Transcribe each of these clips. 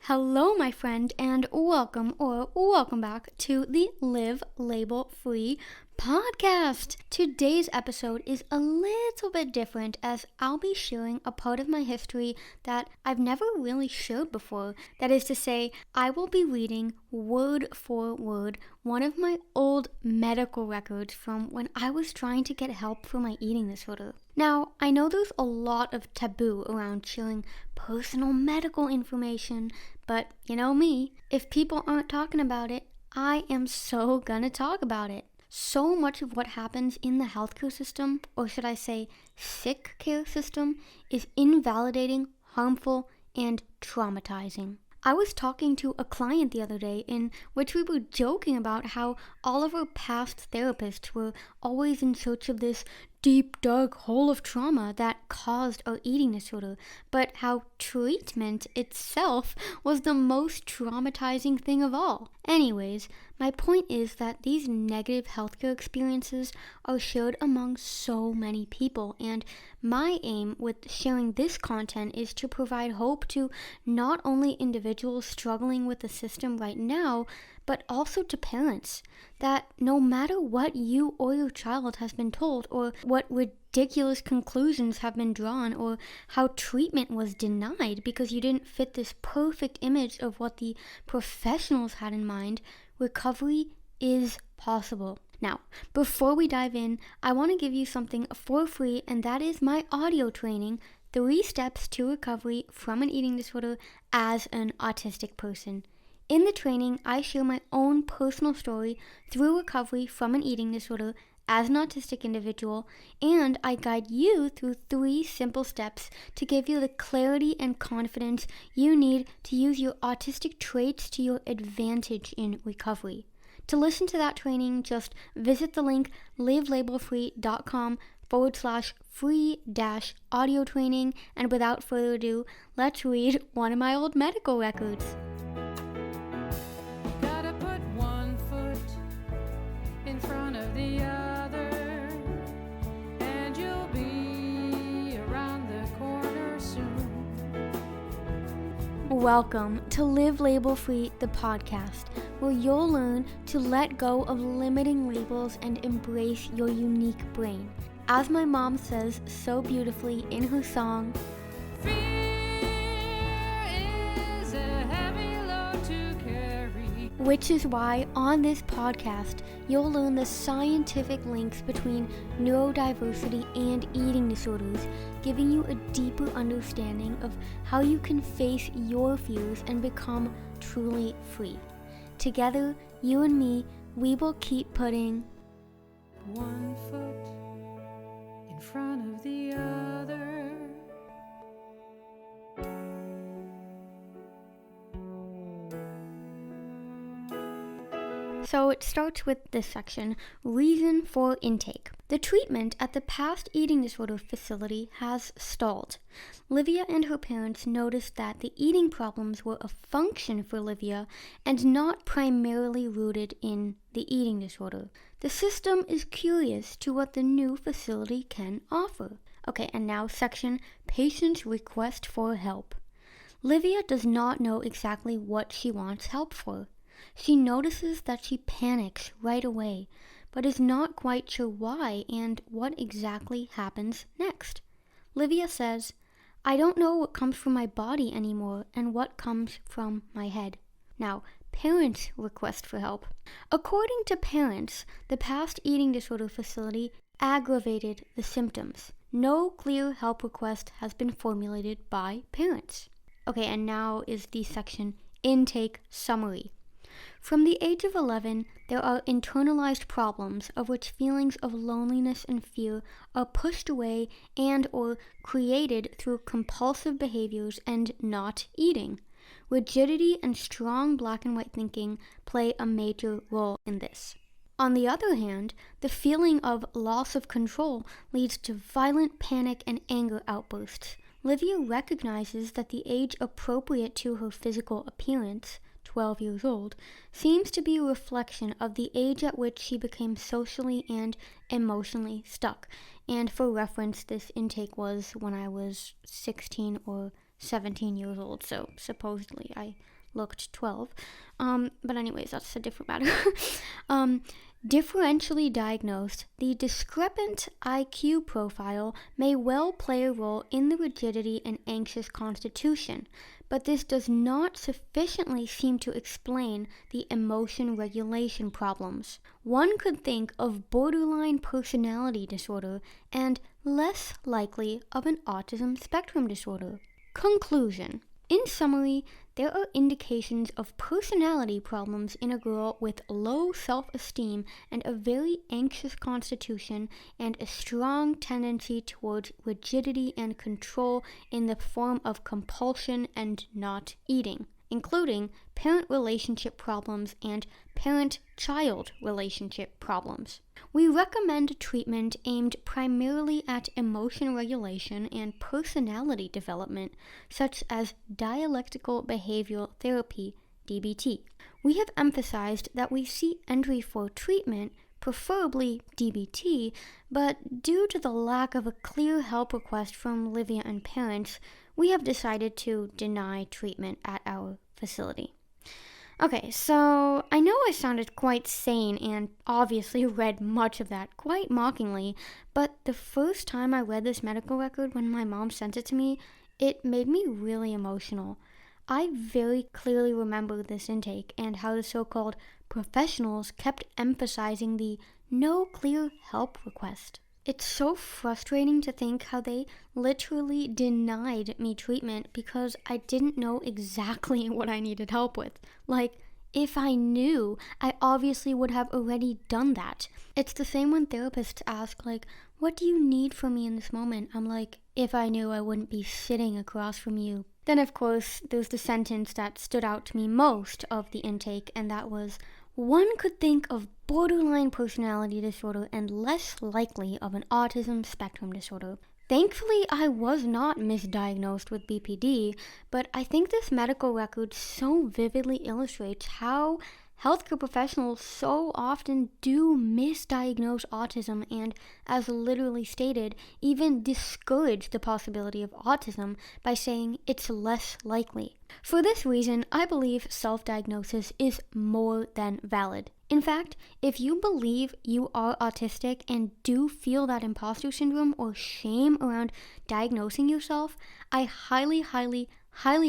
Hello, my friend, and welcome back to the Live Label Free podcast. Today's episode is a little bit different as I'll be sharing a part of my history that I've never really shared before. That is to say, I will be reading word for word one of my old medical records from when I was trying to get help for my eating disorder. Now, I know there's a lot of taboo around sharing personal medical information, but you know me, if people aren't talking about it, I am so gonna talk about it. So much of what happens in the healthcare system, or should I say sick care system, is invalidating, harmful, and traumatizing. I was talking to a client the other day in which we were joking about how all of our past therapists were always in search of this deep, dark hole of trauma that caused our eating disorder, but how treatment itself was the most traumatizing thing of all. Anyways, my point is that these negative healthcare experiences are shared among so many people, and my aim with sharing this content is to provide hope to not only individuals struggling with the system right now, but also to parents, that no matter what you or your child has been told, or what ridiculous conclusions have been drawn, or how treatment was denied because you didn't fit this perfect image of what the professionals had in mind, recovery is possible. Now, before we dive in, I want to give you something for free, and that is my audio training, 3 Steps to Recovery from an Eating Disorder as an Autistic Person. In the training, I share my own personal story through recovery from an eating disorder as an autistic individual, and I guide you through 3 simple steps to give you the clarity and confidence you need to use your autistic traits to your advantage in recovery. To listen to that training, just visit the link livelabelfree.com/free-audio training, and without further ado, let's read one of my old medical records. In front of the other, and you'll be around the corner soon. Welcome to Live Label Free, the podcast, where you'll learn to let go of limiting labels and embrace your unique brain. As my mom says so beautifully in her song, which is why on this podcast, you'll learn the scientific links between neurodiversity and eating disorders, giving you a deeper understanding of how you can face your fears and become truly free. Together, you and me, we will keep putting one foot in front of the other. So it starts with this section, reason for intake. The treatment at the past eating disorder facility has stalled. Livia and her parents noticed that the eating problems were a function for Livia and not primarily rooted in the eating disorder. The system is curious to what the new facility can offer. Okay, and now section, patient's request for help. Livia does not know exactly what she wants help for. She notices that she panics right away, but is not quite sure why and what exactly happens next. Livia says, "I don't know what comes from my body anymore and what comes from my head." Now, parents' request for help. According to parents, the past eating disorder facility aggravated the symptoms. No clear help request has been formulated by parents. Okay, and now is the section, intake summary. From the age of 11, there are internalized problems of which feelings of loneliness and fear are pushed away and or created through compulsive behaviors and not eating. Rigidity and strong black and white thinking play a major role in this. On the other hand, the feeling of loss of control leads to violent panic and anger outbursts. Livia recognizes that the age appropriate to her physical appearance, 12 years old, seems to be a reflection of the age at which she became socially and emotionally stuck. And for reference, this intake was when I was 16 or 17 years old, so supposedly I looked 12. But anyways, that's a different matter. Differentially diagnosed, the discrepant IQ profile may well play a role in the rigidity and anxious constitution, but this does not sufficiently seem to explain the emotion regulation problems. One could think of borderline personality disorder and less likely of an autism spectrum disorder. Conclusion. In summary, there are indications of personality problems in a girl with low self-esteem and a very anxious constitution and a strong tendency towards rigidity and control in the form of compulsion and not eating, including parent relationship problems and parent-child relationship problems. We recommend treatment aimed primarily at emotion regulation and personality development, such as dialectical behavioral therapy, DBT. We have emphasized that we see entry for treatment, preferably DBT, but due to the lack of a clear help request from Livia and parents, we have decided to deny treatment at our facility. Okay, so I know I sounded quite sane and obviously read much of that quite mockingly, but the first time I read this medical record when my mom sent it to me, it made me really emotional. I very clearly remember this intake and how the so-called professionals kept emphasizing the no clear help request. It's so frustrating to think how they literally denied me treatment because I didn't know exactly what I needed help with. Like, if I knew, I obviously would have already done that. It's the same when therapists ask, like, what do you need from me in this moment? I'm like, if I knew, I wouldn't be sitting across from you. Then, of course, there's the sentence that stood out to me most of the intake, and that was, one could think of borderline personality disorder and less likely of an autism spectrum disorder. Thankfully, I was not misdiagnosed with BPD, but I think this medical record so vividly illustrates how healthcare professionals so often do misdiagnose autism and, as literally stated, even discourage the possibility of autism by saying it's less likely. For this reason, I believe self-diagnosis is more than valid. In fact, if you believe you are autistic and do feel that imposter syndrome or shame around diagnosing yourself, I highly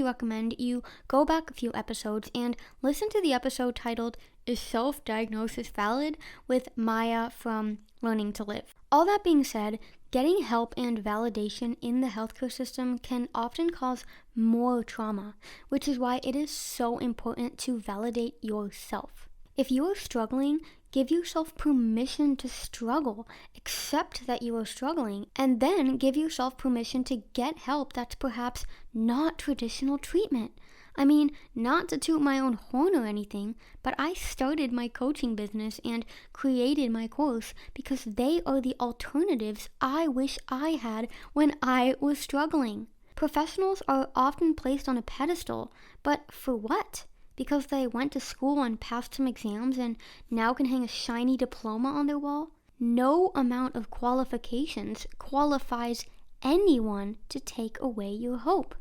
recommend you go back a few episodes and listen to the episode titled Is Self-Diagnosis Valid? With Maya from Learning to Live. All that being said, getting help and validation in the healthcare system can often cause more trauma, which is why it is so important to validate yourself. If you are struggling, give yourself permission to struggle, accept that you are struggling, and then give yourself permission to get help that's perhaps not traditional treatment. I mean, not to toot my own horn or anything, but I started my coaching business and created my course because they are the alternatives I wish I had when I was struggling. Professionals are often placed on a pedestal, but for what? Because they went to school and passed some exams and now can hang a shiny diploma on their wall? No amount of qualifications qualifies anyone to take away your hope.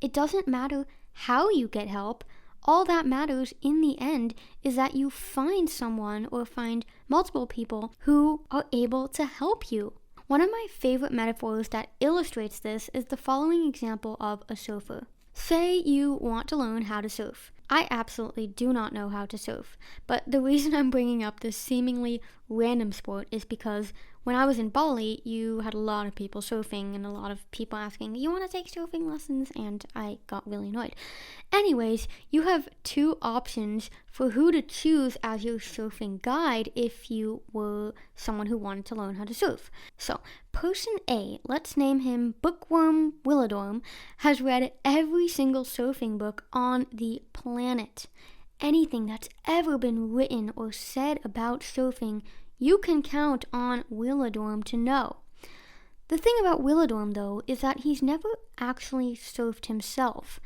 It doesn't matter how you get help. All that matters in the end is that you find someone or find multiple people who are able to help you. One of my favorite metaphors that illustrates this is the following example of a surfer. Say you want to learn how to surf. I absolutely do not know how to surf, but the reason I'm bringing up this seemingly random sport is because when I was in Bali, you had a lot of people surfing and a lot of people asking, you want to take surfing lessons? And I got really annoyed. Anyways, you have two options for who to choose as your surfing guide if you were someone who wanted to learn how to surf. So, person A, let's name him Bookworm Willadorm, has read every single surfing book on the planet. Anything that's ever been written or said about surfing, you can count on Willadorm to know. The thing about Willadorm, though, is that he's never actually surfed himself.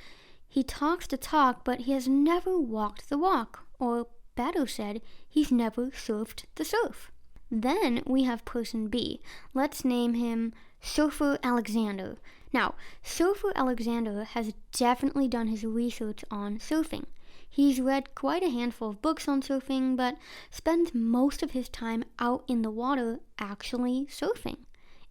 He talks the talk, but he has never walked the walk, or better said, he's never surfed the surf. Then we have person B. Let's name him Surfer Alexander. Now, surfer Alexander has definitely done his research on surfing. He's read quite a handful of books on surfing, but spends most of his time out in the water actually surfing.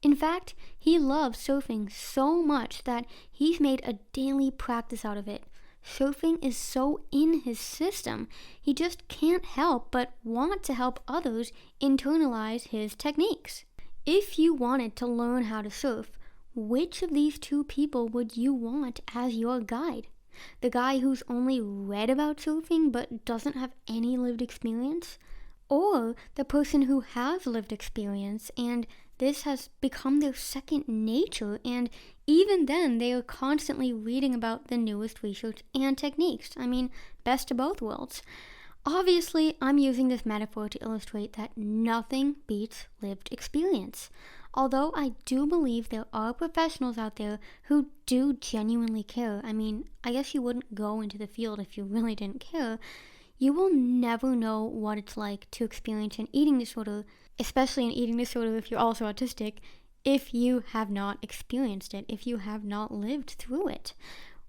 In fact, he loves surfing so much that he's made a daily practice out of it. Surfing is so in his system, he just can't help but want to help others internalize his techniques. If you wanted to learn how to surf, which of these two people would you want as your guide? The guy who's only read about surfing but doesn't have any lived experience? Or the person who has lived experience and this has become their second nature, and even then they are constantly reading about the newest research and techniques? I mean, best of both worlds. Obviously, I'm using this metaphor to illustrate that nothing beats lived experience. Although I do believe there are professionals out there who do genuinely care. I mean, I guess you wouldn't go into the field if you really didn't care. You will never know what it's like to experience an eating disorder, especially an eating disorder if you're also autistic, if you have not experienced it, if you have not lived through it.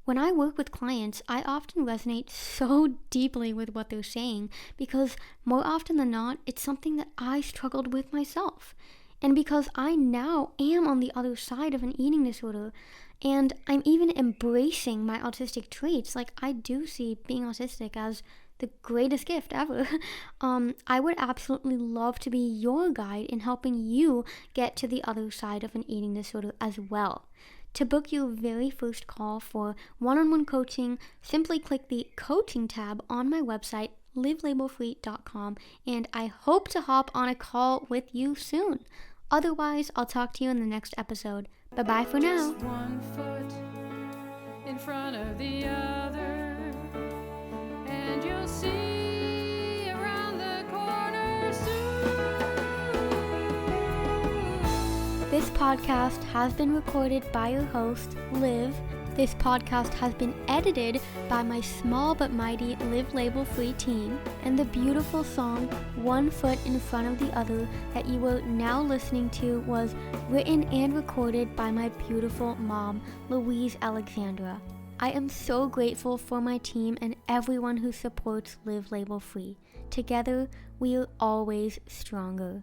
When I work with clients, I often resonate so deeply with what they're saying because more often than not, it's something that I struggled with myself. And because I now am on the other side of an eating disorder, and I'm even embracing my autistic traits, like I do see being autistic as the greatest gift ever. I would absolutely love to be your guide in helping you get to the other side of an eating disorder as well. To book your very first call for one-on-one coaching, simply click the coaching tab on my website, livelabelfree.com, and I hope to hop on a call with you soon. Otherwise, I'll talk to you in the next episode. Bye-bye for now. Just one foot in front of the other, and you'll see around the corner soon. This podcast has been recorded by your host, Liv. This podcast has been edited by my small but mighty Live Label Free team, and the beautiful song One Foot in Front of the Other that you are now listening to was written and recorded by my beautiful mom, Louise Alexandra. I am so grateful for my team and everyone who supports Live Label Free. Together, we are always stronger.